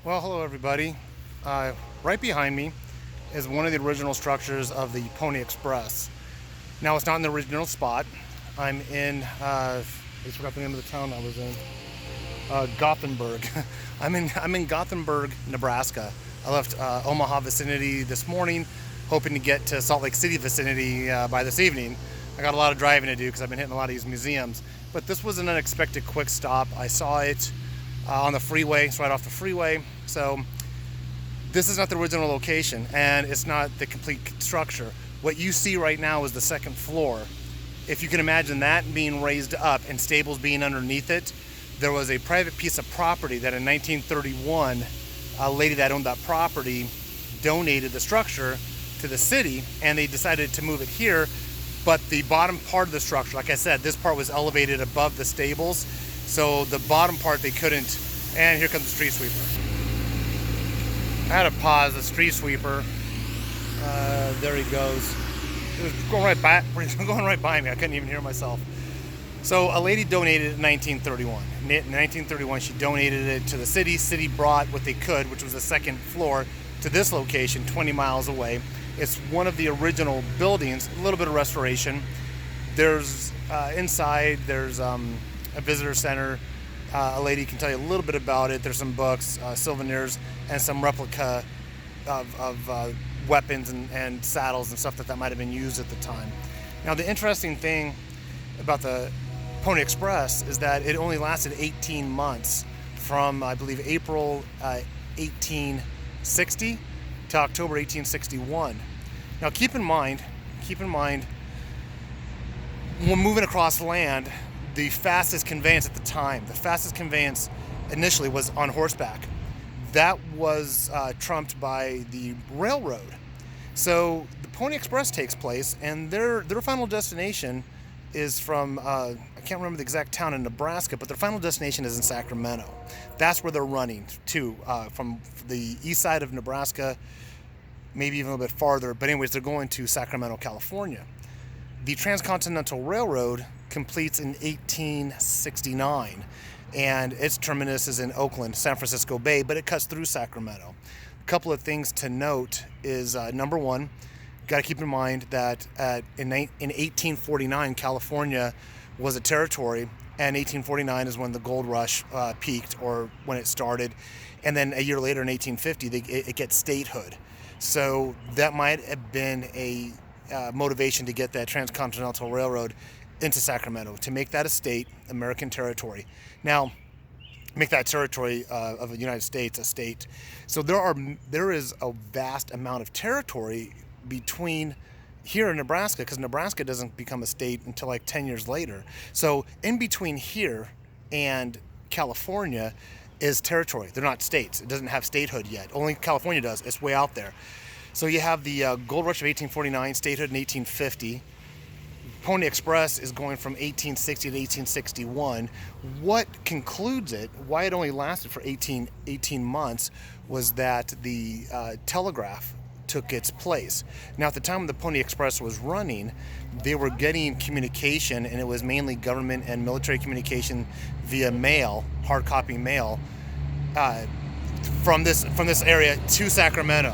Well, hello everybody. Right behind me is one of the original structures of the Pony Express. Now it's not in the original spot. I'm in, I just forgot the name of the town I was in. Gothenberg. I'm in Gothenberg, Nebraska. I left Omaha vicinity this morning, hoping to get to Salt Lake City vicinity by this evening. I got a lot of driving to do because I've been hitting a lot of these museums. But this was an unexpected quick stop. I saw it on the freeway. It's right off the freeway. So this is not the original location, and it's not the complete structure. What you see right now is the second floor. If you can imagine that being raised up and stables being underneath it, there was a private piece of property that in 1931, a lady that owned that property donated the structure to the city, and they decided to move it here. But the bottom part of the structure, like I said, this part was elevated above the stables, so the bottom part they couldn't. And here comes the street sweeper. I had to pause the street sweeper. There he goes. He was going right by me. I couldn't even hear myself. So a lady donated it in 1931. In 1931, she donated it to the city. City brought what they could, which was the second floor, to this location 20 miles away. It's one of the original buildings, a little bit of restoration. There's inside, there's a visitor center. A lady can tell you a little bit about it. There's some books, souvenirs, and some replica of weapons and saddles and stuff that might have been used at the time. Now, the interesting thing about the Pony Express is that it only lasted 18 months from, I believe, April 1860 to October 1861. Now, keep in mind, when moving across land, the fastest conveyance at the time, the fastest conveyance initially was on horseback. That was trumped by the railroad. So the Pony Express takes place, and their final destination is from, I can't remember the exact town in Nebraska, but their final destination is in Sacramento. That's where they're running to, from the east side of Nebraska, maybe even a little bit farther. But anyways, they're going to Sacramento, California. The Transcontinental Railroad completes in 1869, and its terminus is in Oakland, San Francisco Bay, but it cuts through Sacramento. A couple of things to note is, number one, got to keep in mind that in 1849, California was a territory, and 1849 is when the gold rush peaked, or when it started. And then a year later, in 1850, it gets statehood. So that might have been a motivation to get that Transcontinental Railroad into Sacramento, to make that a state, American territory. Now, make that territory of the United States a state. So there is a vast amount of territory between here in Nebraska, because Nebraska doesn't become a state until like 10 years later. So in between here and California is territory. They're not states. It doesn't have statehood yet. Only California does. It's way out there. So you have the gold rush of 1849, statehood in 1850. Pony Express is going from 1860 to 1861. What concludes it, why it only lasted for 18 months, was that the telegraph took its place. Now, at the time when the Pony Express was running, they were getting communication, and it was mainly government and military communication via mail, hard copy mail, from this area to Sacramento.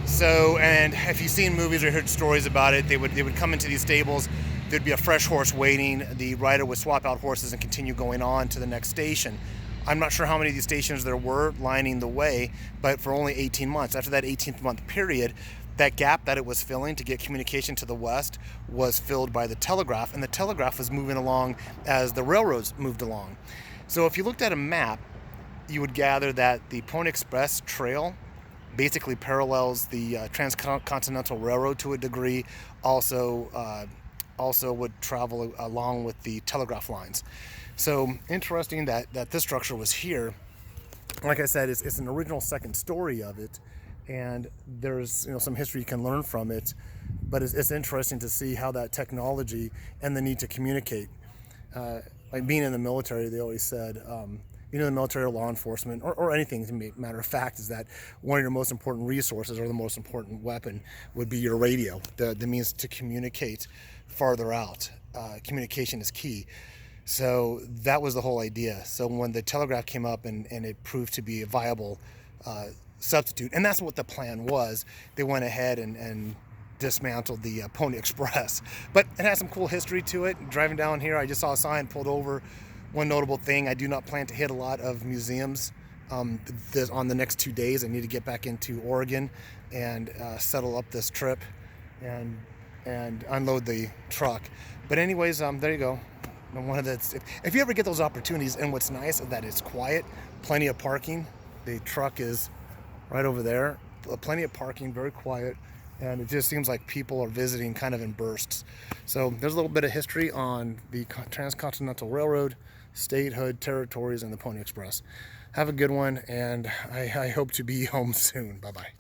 So, and if you've seen movies or heard stories about it, they would come into these stables. There'd be a fresh horse waiting. The rider would swap out horses and continue going on to the next station. I'm not sure how many of these stations there were lining the way, but for only 18 months. After that 18-month period, that gap that it was filling to get communication to the west was filled by the telegraph, and the telegraph was moving along as the railroads moved along. So if you looked at a map, you would gather that the Pony Express trail basically parallels the Transcontinental Railroad to a degree, also would travel along with the telegraph lines. So interesting that this structure was here. Like I said, it's an original second story of it, and there's some history you can learn from it, but it's interesting to see how that technology and the need to communicate. Like being in the military, they always said, being in the military or law enforcement or anything, to be matter of fact, is that one of your most important resources or the most important weapon would be your radio, the means to communicate farther out. Communication is key. So that was the whole idea. So when the telegraph came up and it proved to be a viable substitute, and that's what the plan was, they went ahead and dismantled the Pony Express. But it has some cool history to it. Driving down here, I just saw a sign, pulled over. One notable thing, I do not plan to hit a lot of museums on the next 2 days. I need to get back into Oregon and settle up this trip and unload the truck. But anyways, there you go. One of the, if you ever get those opportunities, and what's nice is that it's quiet, plenty of parking. The truck is right over there, plenty of parking, very quiet, and it just seems like people are visiting kind of in bursts. So there's a little bit of history on the Transcontinental Railroad, statehood, territories, and the Pony Express. Have a good one, and I hope to be home soon. Bye-bye.